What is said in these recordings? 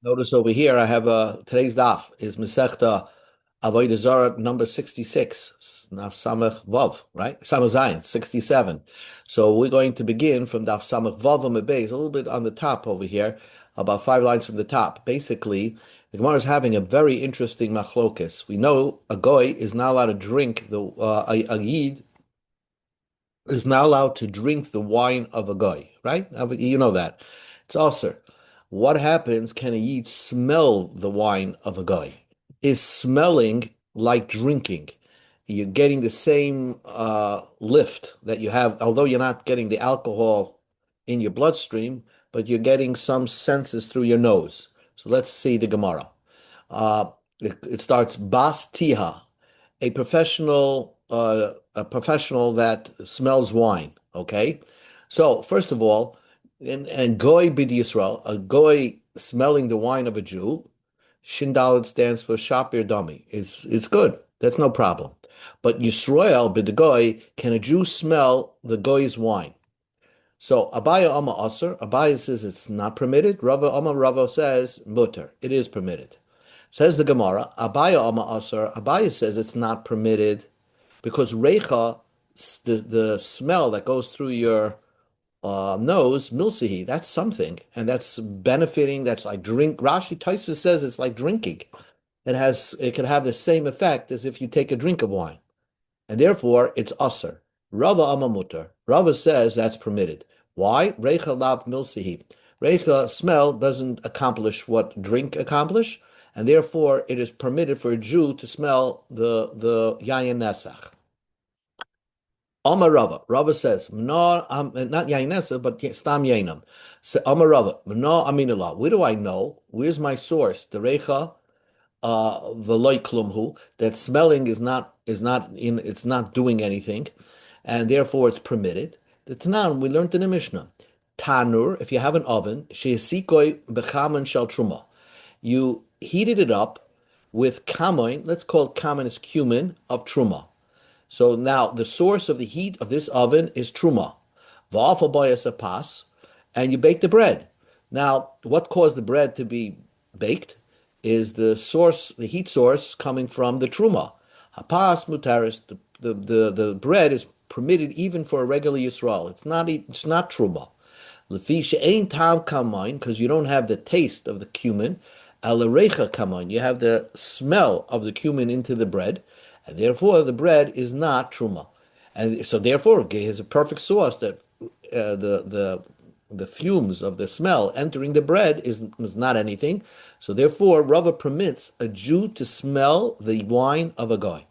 Notice over here, I have today's daf is Masechta Avodah Zarah number 66, Daf Samach Vav, right? Samach Zayin, 67. So we're going to begin from Daf Samach Vav on the base, a little bit on the top over here, about 5 lines from the top. Basically, the Gemara is having a very interesting machlokes. We know a goy is not allowed to drink a yid is not allowed to drink the wine of a goy, right? You know that. It's also what happens, can a yid smell the wine of a goy? Is smelling like drinking? You're getting the same lift that you have, although you're not getting the alcohol in your bloodstream, but you're getting some senses through your nose. So let's see the Gemara. It starts Bas Tiha, a professional that smells wine. Okay, so first of all, and goy bid Yisrael, a goy smelling the wine of a Jew, Shindalid stands for Shapir Dami. It's good. That's no problem. But Yisrael bid the goy, can a Jew smell the goy's wine? So Abaya Amma Aser, Abaya says it's not permitted. Rava Amma Rava says mutter, it is permitted. Says the Gemara, Abaya Amma Aser, Abaya says it's not permitted because Recha, the smell that goes through your nose, milsihi, that's something, and that's benefiting. That's like drink. Rashi Taisa says it's like drinking. It can have the same effect as if you take a drink of wine, and therefore it's aser. Rava amamuter. Rava says that's permitted. Why? Recha lav milsihi. Recha smell doesn't accomplish what drink accomplish, and therefore it is permitted for a Jew to smell the yayin nesach. Amar Rava. Rava says, no, not Yainesa, but Stam Yainam. So, Amar Rava, no Aminullah. Where do I know? Where's my source? The Recha, Veloy Klumhu, that smelling it's not doing anything, and therefore it's permitted. The Tanan, we learned in the Mishnah. Tanur, if you have an oven, Shesikoi Bechaman Shal Truma. You heated it up with kamoin, let's call it kamoin, it's cumin of truma. So now the source of the heat of this oven is truma. Va'afal bayas a pas, and you bake the bread. Now, what caused the bread to be baked is the heat source coming from the truma. Hapas mutaris, the bread is permitted even for a regular Yisrael. It's not truma. Lefi she'ein tam kamoin, because you don't have the taste of the cumin. Alarecha kamoin, you have the smell of the cumin into the bread, and therefore the bread is not truma, and so therefore it has a perfect source that the fumes of the smell entering the bread is not anything. So therefore, Rava permits a Jew to smell the wine of a guy.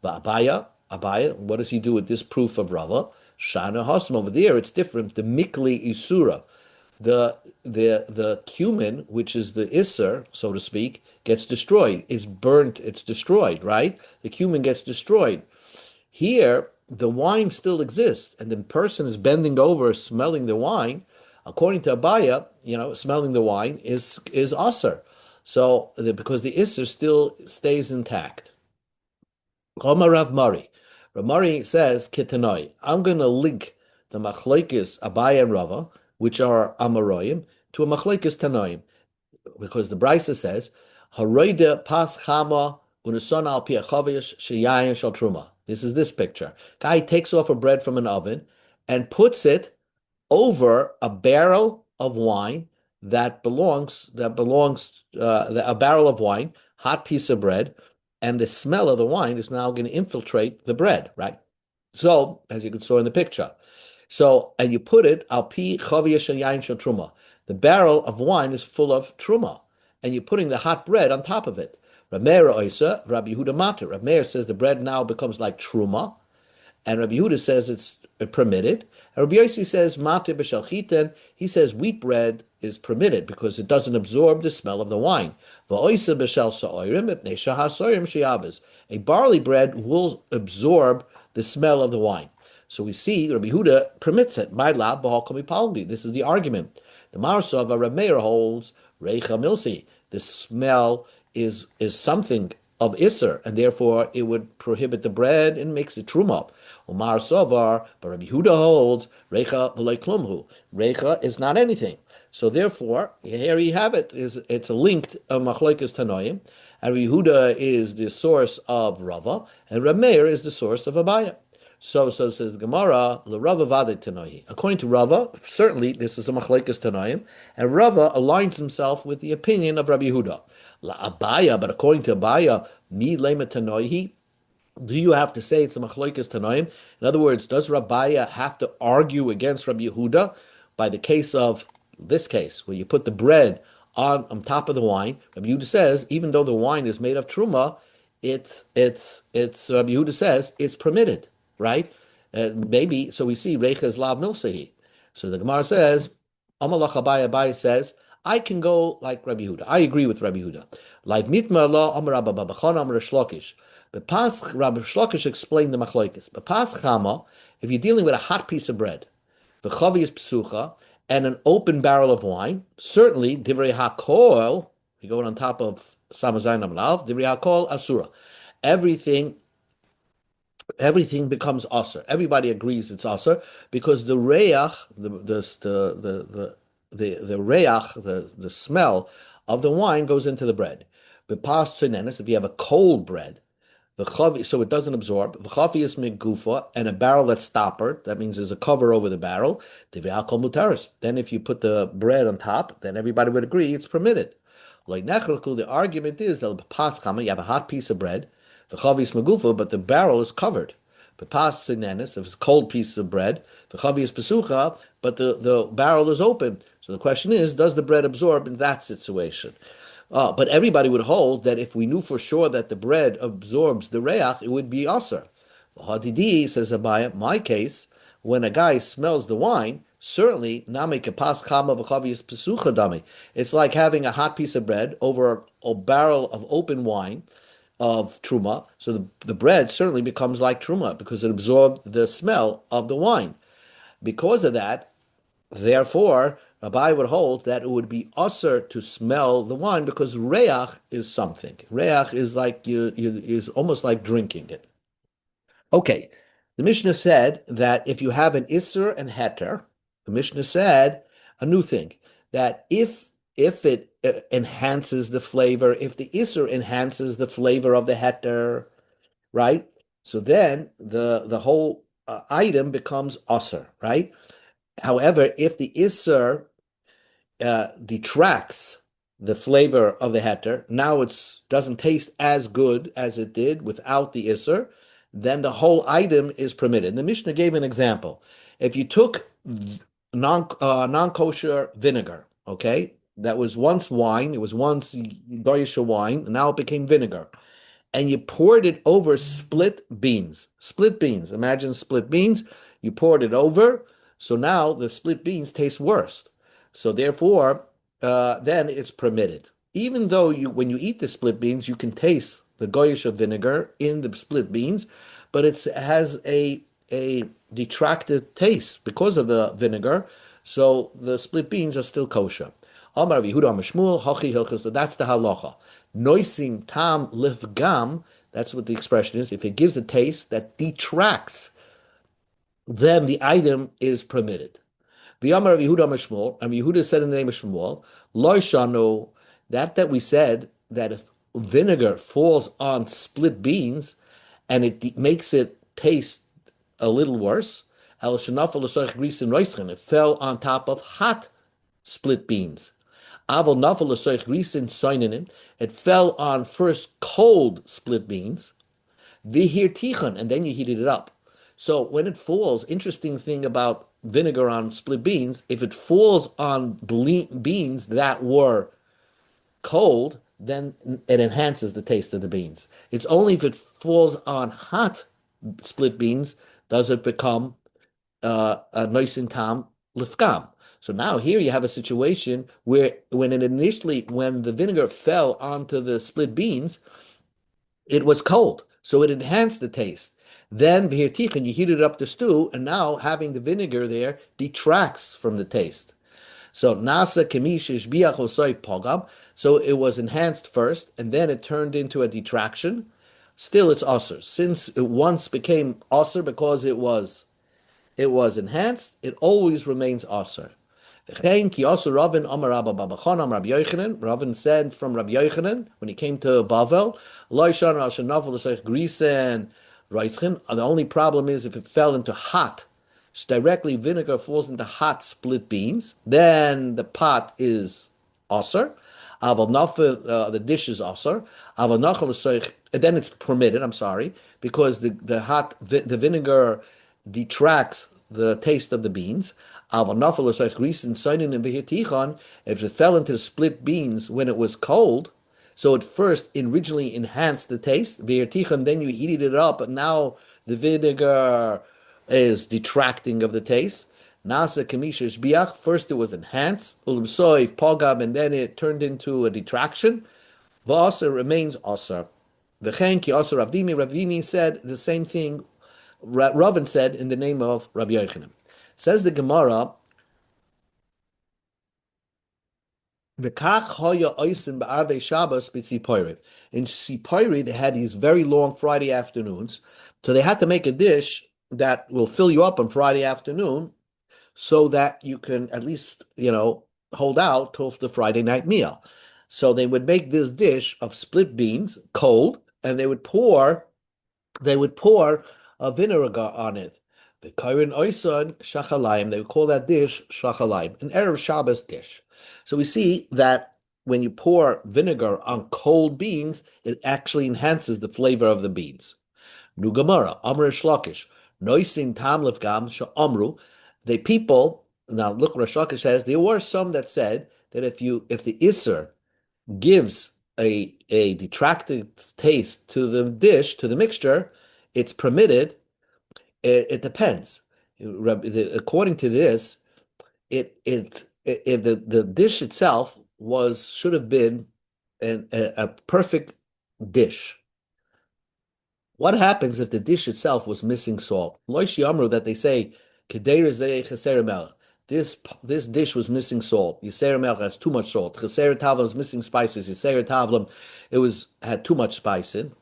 But Abaya, what does he do with this proof of Rava? Shana Hasam over there, it's different. The Mikli Isura, the cumin, which is the Isser, so to speak, gets destroyed. It's burnt, it's destroyed, right? The cumin gets destroyed. Here, the wine still exists, and the person is bending over, smelling the wine. According to Abaya, smelling the wine is Aser. So, because the Isser still stays intact. Choma Rav Mari. Rav Mari says, Kitanoi, I'm going to link the Machlokes Abaya and Rava, which are Amoraim, to a Machlokes Tanoim, because the Brisa says, Haroide pas chama uneson al pi achavish sheyayin shal truma. This is this picture. Guy takes off a bread from an oven and puts it over a barrel of wine a barrel of wine, hot piece of bread, and the smell of the wine is now going to infiltrate the bread, right? So, as you can see in the picture. So, and you put it al pi chavish sheyayin shal truma. The barrel of wine is full of truma, and you're putting the hot bread on top of it. Rabbi Oisa, Rabbi Yehuda Mater. Rabbi Meir says the bread now becomes like truma, and Rabbi Yehuda says it's permitted. And Rabbi Yossi says Mater b'shalchiten. He says wheat bread is permitted because it doesn't absorb the smell of the wine. V'oisa b'shal sa'orim ipnei shahasorim sheyavas. A barley bread will absorb the smell of the wine. So we see Rabbi Yehuda permits it. My lab b'hal komi palbi. This is the argument. The Marsava Rabbi Meir holds Reicha Milsi. The smell is something of Isser, and therefore it would prohibit the bread and makes it truma. Umar Sovar, but Rabbi Yehuda holds Reicha v'lei klumhu. Reicha is not anything. So therefore, here you have it. It's a linked machlokes tanoim, and Yehuda is the source of Rava, and Reb Meir is the source of Abaya. So says the Gemara, the Rava vade tanoim. According to Rava, certainly this is a machlokes tanoim, and Rava aligns himself with the opinion of Rabbi Yehuda. La Abaya, but according to Abaya, mi lema tanoihi. Do you have to say it's a machlokes tanoim? In other words, does Rabbiya have to argue against Rabbi Yehuda by the case of this case where you put the bread on top of the wine? Rabbi Yehuda says even though the wine is made of truma, it's Rabbi Yehuda says it's permitted, right? Maybe so we see reiches lav milsehi. So the Gemara says, Amalach Abaya Abaya says, I can go like Rabbi Yehuda. I agree with Rabbi Yehuda. Like mitma la Amar Rabba Babachon Amar Shlokish. But Pas Rabbi Shlokish explained the machlokes. But Pas Chama, if you're dealing with a hot piece of bread, the chavi is psucha, and an open barrel of wine, certainly divrei hakol, you go on top of samazayin amalav, divrei hakol asura. Everything everything becomes aser. Everybody agrees it's aser because the reach, the reach, the smell of the wine goes into the bread. But pas tzenenis, if you have a cold bread, the chavi, so it doesn't absorb. The chavi is migufa, and a barrel that's stoppered. That means there's a cover over the barrel. Divrei hakol mutaris. Then if you put the bread on top, then everybody would agree it's permitted. Like nechelku, the argument is that pas kama, you have a hot piece of bread, the chavi is megufa, but the barrel is covered. But pas sinenis, if it's a cold piece of bread, the chavi is pesucha, but the barrel is open. So the question is, does the bread absorb in that situation? But everybody would hold that if we knew for sure that the bread absorbs the reach, it would be aser. Hadidi says Abaya, my case, when a guy smells the wine, certainly name kepas chama v'chavius pesucha dami. It's like having a hot piece of bread over a barrel of open wine of truma. So the bread certainly becomes like truma because it absorbed the smell of the wine. Because of that, therefore, Rabbi would hold that it would be usher to smell the wine because reach is something. Reach is like is almost like drinking it. Okay, the Mishnah said that if you have an Isser and Heter, the Mishnah said a new thing, that if it enhances the flavor, if the Isser enhances the flavor of the Heter, right? So then the whole item becomes Usser, right? However, if the Isser detracts the flavor of the heter, now it doesn't taste as good as it did without the Isser, then the whole item is permitted. And the Mishnah gave an example. If you took non-kosher vinegar, okay, that was once wine, it was once Goyish wine, and now it became vinegar, and you poured it over split beans. Split beans, imagine split beans, you poured it over, so now the split beans taste worse. So therefore, then it's permitted. Even though when you eat the split beans, you can taste the goyish of vinegar in the split beans, but it has a detracted taste because of the vinegar. So the split beans are still kosher. Amar Yehuda Amar Shmuel Hachi Hilchos. So that's the halacha. Noisim tam lifgam. That's what the expression is. If it gives a taste that detracts, then the item is permitted. V'yamar Rav Yehuda Amar Shmuel, and Yehuda said in the name of Shmuel, Lo shanu, that we said that if vinegar falls on split beans and it makes it taste a little worse, el shenafal l'soich grisin roischen, it fell on top of hot split beans. Aval nafal l'soich grisin soininin, it fell on first cold split beans. V'hir tichon, and then you heated it up. So when it falls, interesting thing about vinegar on split beans, if it falls on beans that were cold, then it enhances the taste of the beans. It's only if it falls on hot split beans does it become a noisin tam lifkam. So now here you have a situation where when the vinegar fell onto the split beans, it was cold, so it enhanced the taste. Then v'hirtichin, you heated up the stew, and now having the vinegar there detracts from the taste. So nasa kemish ishbiach osoik pogam. So it was enhanced first, and then it turned into a detraction. Still, it's aser. Since it once became aser because it was enhanced, it always remains aser. V'chein ki also Ravin Amar Rabba Baba Chana Amar Rabbi Yochanan. Ravin said from Rabbi Yochanan when he came to Bavel, Lo Yishana Al Shenavel L'Seich Grisen Reischen. The only problem is if it fell into hot, directly vinegar falls into hot split beans, then the pot is aser. Aval nafel, the dish is aser. Aval nachal l'soich, then it's permitted. I'm sorry, because the vinegar detracts the taste of the beans. Aval nafel l'soich grisen soinin and v'hirtichon. If it fell into the split beans when it was cold, so it first originally enhanced the taste. V'hirtichon, then you heated it up, but now the vinegar is detracting of the taste. Nasa Kamisha Shbiach, first it was enhanced, Ulam Soif, Pogam, and then it turned into a detraction. V'asar remains Asar. V'chen ki Asar Ravdimi, Ravdimi said the same thing Ravin said in the name of Rabbi Yochanan. Says the Gemara, V'kach hoya oisim ba'arvei Shabbos b'tzipoirit. In Tzipoirit, they had these very long Friday afternoons, so they had to make a dish that will fill you up on Friday afternoon, so that you can at least, hold out till the Friday night meal. So they would make this dish of split beans, cold, and they would pour a vinegar on it. The Kairin Oisan Shachalayim, they would call that dish Shachalayim, an Erev Shabbos dish. So we see that when you pour vinegar on cold beans, it actually enhances the flavor of the beans. Nu Gemara, Amr Shlakish, Noisim Tam Lefgam Sha'amru. The people, now look, Rish Lakish says, there were some that said that if the Isser gives a detracted taste to the dish, to the mixture, it's permitted. It depends. According to this, if the dish itself should have been a perfect dish. What happens if the dish itself was missing salt? Loish Yamru, that they say, this dish was missing salt. Yiser Melch has too much salt. Cheser Tavlam was missing spices. Yiser Tavlam, had too much spice in.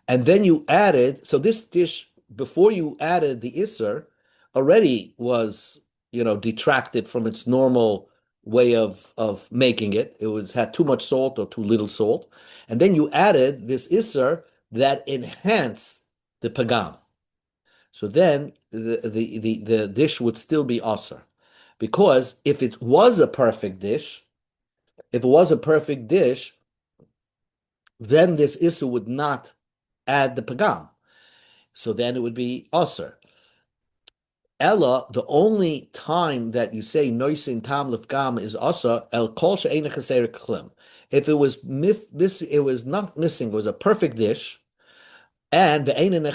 And then you added, so this dish, before you added the Isser, already was, detracted from its normal way of making it. Had too much salt or too little salt. And then you added this Isser that enhanced the Pagam. So then the dish would still be aser. Because if it was a perfect dish, then this issue would not add the pagam. So then it would be aser. Ella, the only time that you say noisin tam lefgam is aser el kol she'ena chaser klim. If it was it was not missing, it was a perfect dish, and it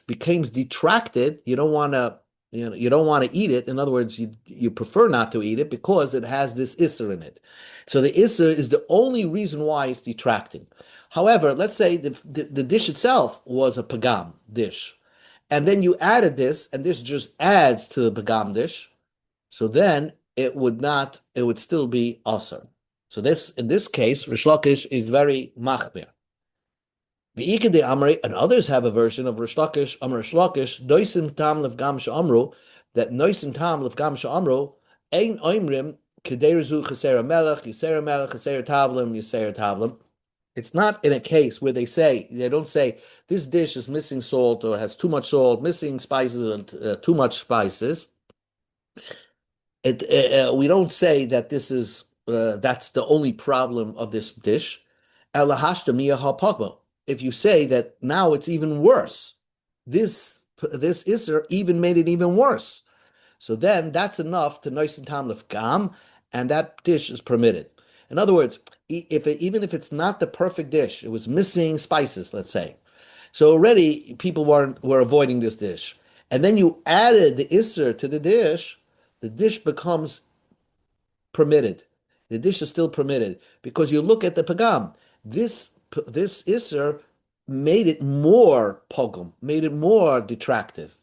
becomes detracted. You don't want to, you don't want to eat it. In other words, you prefer not to eat it because it has this isser in it. So the isser is the only reason why it's detracting. However, let's say the dish itself was a pagam dish, and then you added this, and this just adds to the pagam dish. So then it would still be aser. So in this case, Rish Lakish is very machmir. The Amri, and others have a version of Rish Lakish, Amr Rish Lakish, Noisim Tam Lefgam Sha'amru, that Noisim Tam Lefgam Sha'amru, Ein Oimrim, Kederzu Chaser Melech, Yiser Melech, Chaser Tavlim, Yiser Tavlim. It's not in a case where they don't say, this dish is missing salt or has too much salt, missing spices and too much spices. We don't say that that's the only problem of this dish. If you say that now it's even worse, this Isser even made it even worse. So then that's enough to noisen tam lefgam, and that dish is permitted. In other words, even if it's not the perfect dish, it was missing spices, let's say. So already people were avoiding this dish. And then you added the Isser to the dish becomes permitted. The dish is still permitted because you look at the pagam. This Isser made it more pogum, made it more detractive.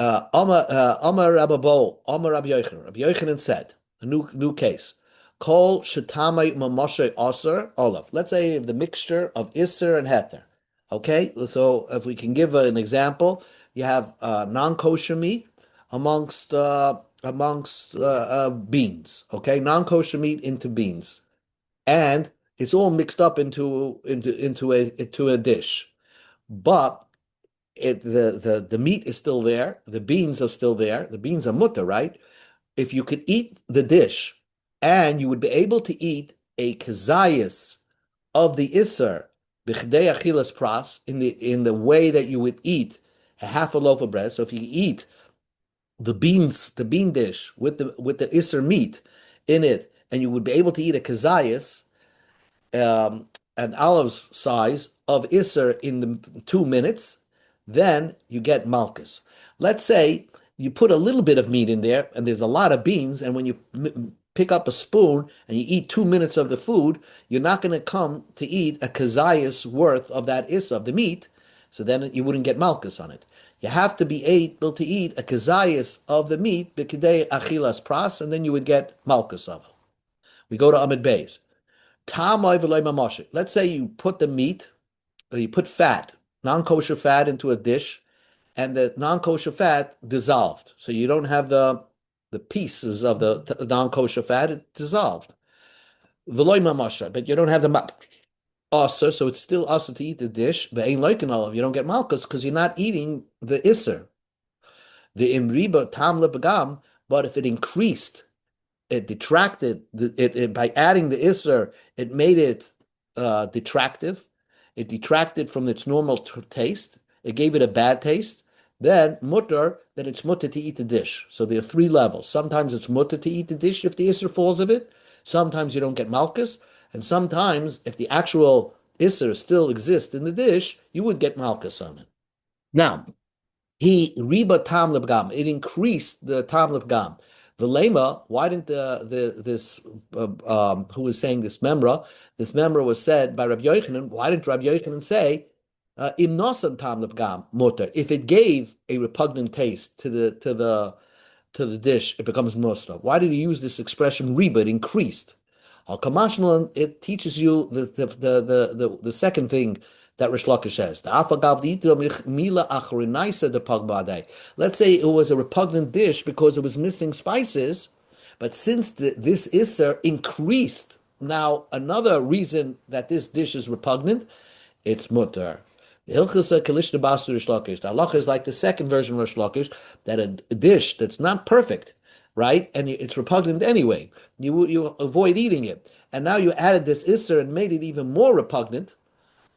Amar Rababo, Amar Rabbi Yochanan. Rabbi Yochanan said, a new case. Kol shetamay mamashe aser olav. Let's say if the mixture of Isser and Heter. Okay, so if we can give an example, you have non-kosher meat amongst amongst beans, okay? Non-kosher meat into beans, and it's all mixed up into a dish. But the meat is still there, the beans are still there, the beans are mutter, right? If you could eat the dish, and you would be able to eat a kazayas of the iser b'chdei achilas pras in the way that you would eat a half a loaf of bread. So if you eat the bean dish with the iser meat in it, and you would be able to eat a kazayas, an olive's size of Isser in the 2 minutes, then you get Malchus. Let's say you put a little bit of meat in there and there's a lot of beans, and when you pick up a spoon and you eat 2 minutes of the food, you're not going to come to eat a kazayas worth of that Isser, of the meat, so then you wouldn't get Malchus on it. You have to be able to eat a kazayas of the meat, b'kidei achilas pras, and then you would get Malchus of it. We go to Amid Beis. Let's say you put the meat, or you put fat, non-kosher fat into a dish, and the non-kosher fat dissolved. So you don't have the pieces of the non-kosher fat, it dissolved. But you don't have the also, so it's still also to eat the dish, but ain't like an olive. You don't get malchus because you're not eating the iser. The imriba tam lebagam, but if it increased, it detracted by adding the isser, it made it detractive. It detracted from its normal taste. It gave it a bad taste. Then it's mutter to eat the dish. So there are three levels. Sometimes it's mutter to eat the dish if the isser falls of it. Sometimes you don't get malchus, and sometimes if the actual isser still exists in the dish, you would get malchus on it. Now, he riba tam lebgam. It increased the tam lebgam. The lema. Why didn't the this who was saying this memra? This memra was said by Rabbi Yochanan. Why didn't Rabbi Yochanan say im nosan tam lebgam mutter? If it gave a repugnant taste to the dish, it becomes muster. Why did he use this expression riba? It increased. Al kamashmalan, it teaches you the second thing that Rish Lakish says. Let's say it was a repugnant dish because it was missing spices, but since this Isser increased, now another reason that this dish is repugnant, it's mutter. The halacha is like the second version of Rish Lakish, that a dish that's not perfect, right, and it's repugnant anyway, you avoid eating it, and now you added this Isser and made it even more repugnant.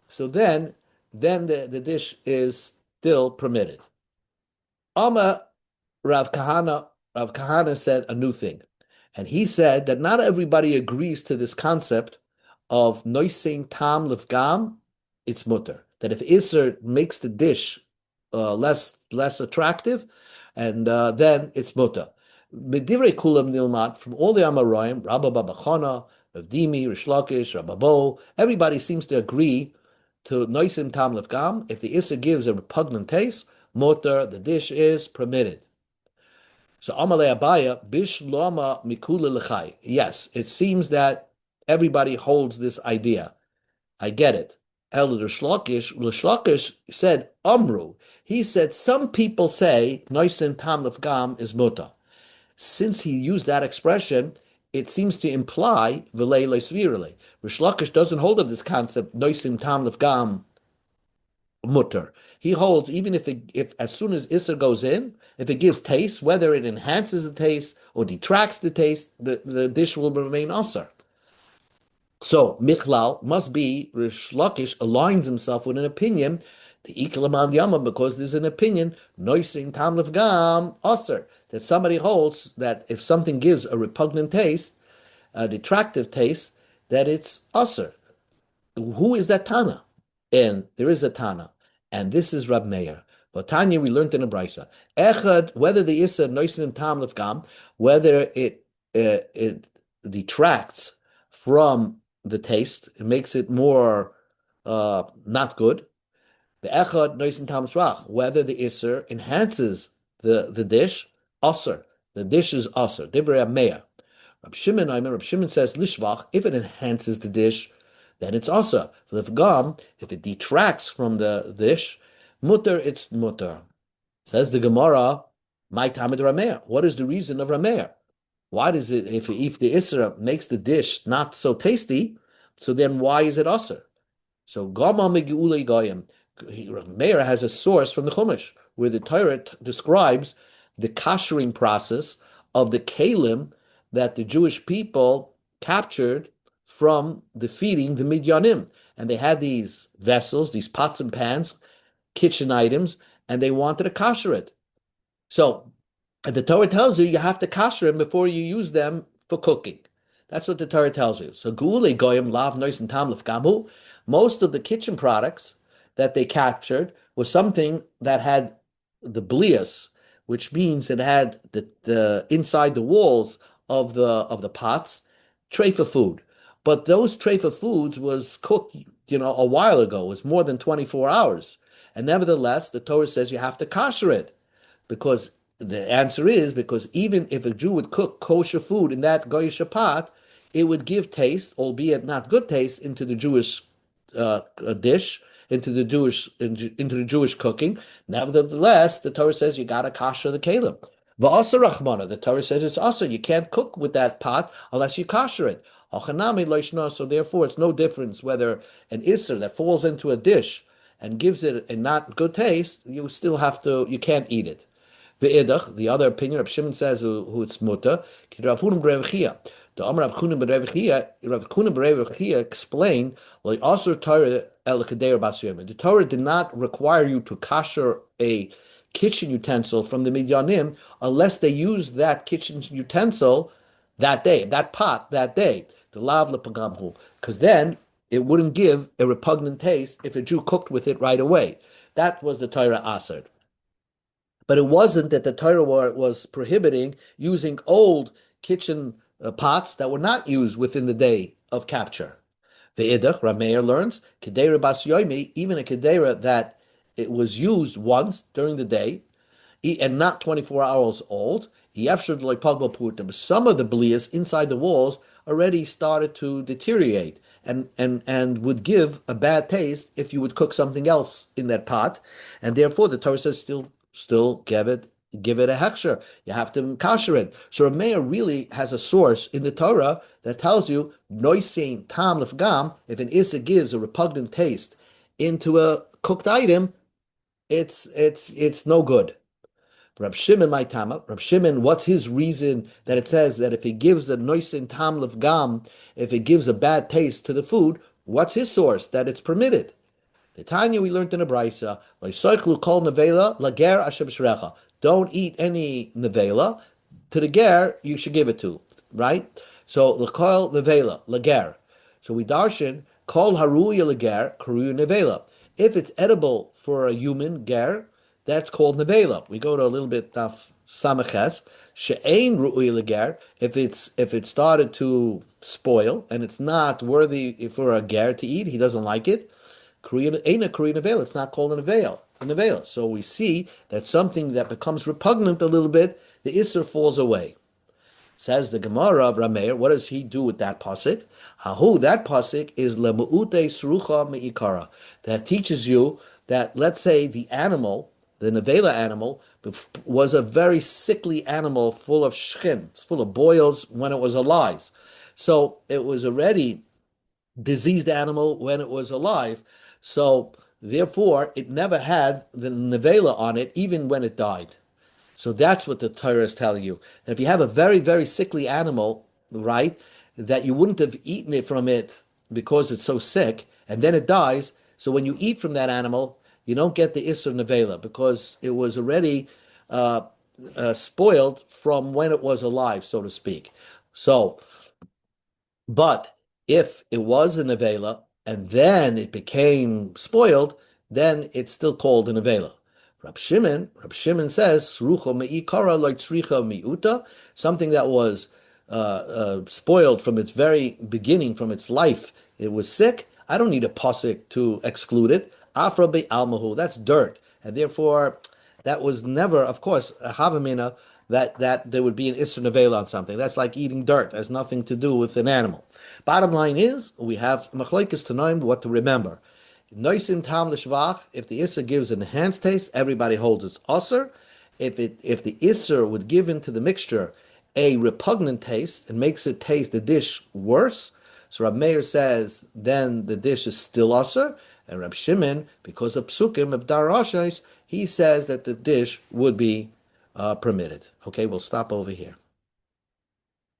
So then the dish is still permitted. Ama Rav Kahana said a new thing. And he said that not everybody agrees to this concept of noisein tam lefgam, it's mutter. That if Isser makes the dish less attractive, and then it's mutter. B'divrei kulam nilmat, from all the Amoraim, Rabba Babachana, Rav Dimi, Rish Lakish, Rabba Bo, everybody seems to agree to noisim tam lefgam. If the Isser gives a repugnant taste, mutter, the dish is permitted. So Amalei Abaya, Bishlama Mikula Lechai. Yes, it seems that everybody holds this idea. I get it. El Rishlakish said Amru. He said some people say Noisin Tam Lefgam is muta. Since he used that expression, it seems to imply V'lei Leisvirele. Rishlakish doesn't hold of this concept Noisim Tam Lefgam mutter. He holds even if as soon as Isser goes in, if it gives taste, whether it enhances the taste or detracts the taste, the dish will remain Asar. So Michlal must be Rish Lakish aligns himself with an opinion, the Ikalaman Yama, because there's an opinion, Noisin Tam Lefgam Asar, that somebody holds that if something gives a repugnant taste, a detractive taste, that it's Asar. Who is that Tana? And there is a Tana, and this is Rab Meir. But Tanya, we learned in a brisa. Echad, whether the Issa Noisin Tam Lefgam, whether it detracts from the taste, it makes it more not good. The Echad Noisin Tam Srach, whether the Isser enhances the dish, Aser. The dish is Aser. Divrei Rab Meir. Rab Shimon says Lishvach, if it enhances the dish, then it's also. If it detracts from the dish, mutter, it's mutter. Says the Gemara, My Tamid Rameir. What is the reason of Rameir? Why does it, if the Isra makes the dish not so tasty, so then why is it Usr? So Gama Megiulei Goyim, Meir has a source from the Chumash where the Torah describes the kashering process of the kalim that the Jewish people captured from defeating the Midyanim. And they had these vessels, these pots and pans, kitchen items, and they wanted to kasher it. So the Torah tells you have to kasher them before you use them for cooking. That's what the Torah tells you. So Gule Goyim Lav Nois and Tamlif Gamu, most of the kitchen products that they captured was something that had the blias, which means it had the inside the walls of the pots, treifa food. But those treifa foods was cooked, a while ago. It was more than 24 hours. And nevertheless, the Torah says you have to kasher it. Because the answer is because even if a Jew would cook kosher food in that goyish pot, it would give taste, albeit not good taste, into the Jewish dish, into the Jewish cooking. Nevertheless, the Torah says you gotta kasher the kalim. V'asa rachmana, the Torah says it's asa. You can't cook with that pot unless you kasher it. So therefore, it's no difference whether an isser that falls into a dish and gives it a not good taste, you can't eat it. The other opinion, Rav Shimon says who it's muta. Rav Huna the Amar Rav Huna b'Rev Chia explained, the Torah did not require you to kasher a kitchen utensil from the Midyanim unless they used that kitchen utensil that day, that pot that day, the lav lepagamhu, because then it wouldn't give a repugnant taste if a Jew cooked with it right away. That was the Torah asad. But it wasn't that the Torah was prohibiting using old kitchen pots that were not used within the day of capture. Ve'idach, Rameir learns, Kedera Bas Yomi, even a Kedera that it was used once during the day and not 24 hours old, but some of the blias inside the walls already started to deteriorate and would give a bad taste if you would cook something else in that pot. And therefore the Torah says still give it a hechsher. You have to kasher it. So Rameir really has a source in the Torah that tells you noisein tam lefgam. If an issa gives a repugnant taste into a cooked item, it's no good. Rab Shimon, my tama. Rab Shimon, what's his reason that it says that if he gives a noisein tam lefgam, if it gives a bad taste to the food, what's his source that it's permitted? The Tanya we learned in a brisa, kol nevela lager asher b'shrecha. Don't eat any nevela. To the ger, you should give it to, right? So l'kol nevela lager. So we darshan kol haruya lager karuya nevela. If it's edible for a human ger, that's called nevela. We go to a little bit of samaches. She'ein ru'uya lager. If it started to spoil and it's not worthy for a ger to eat, he doesn't like it. Ain't a Korean avail. It's not called an avail. So we see that something that becomes repugnant a little bit, the Isser falls away. Says the Gemara of Rameir, what does he do with that pasuk? That pasuk is lemu'ute srucha me'ikara. That teaches you that, let's say, the animal, the nevela animal, was a very sickly animal full of shchin, full of boils when it was alive. So it was already diseased animal when it was alive. So therefore, it never had the nevela on it, even when it died. So that's what the Torah is telling you. That if you have a very, very sickly animal, right, that you wouldn't have eaten it from it because it's so sick, and then it dies. So when you eat from that animal, you don't get the Isser nevela because it was already spoiled from when it was alive, so to speak. So, but if it was a nevela and then it became spoiled, then it's still called an avela. Rab Shimon says, "Srucha me'ikara like tzricha mi'uta," something that was spoiled from its very beginning, from its life. It was sick. I don't need a pasuk to exclude it. Afra be'almahu, that's dirt, and therefore that was never, of course, a havamina that there would be an isser nevela on something. That's like eating dirt. It has nothing to do with an animal. Bottom line is, we have machlekes tanoim what to remember. Noisim tam l'shvach, if the issa gives an enhanced taste, everybody holds its osir. If the Isser would give into the mixture a repugnant taste and makes it taste the dish worse, so Rab Meir says then the dish is still Asr, and Rab Shimon, because of Psukim of Darashais, he says that the dish would be permitted. Okay, we'll stop over here.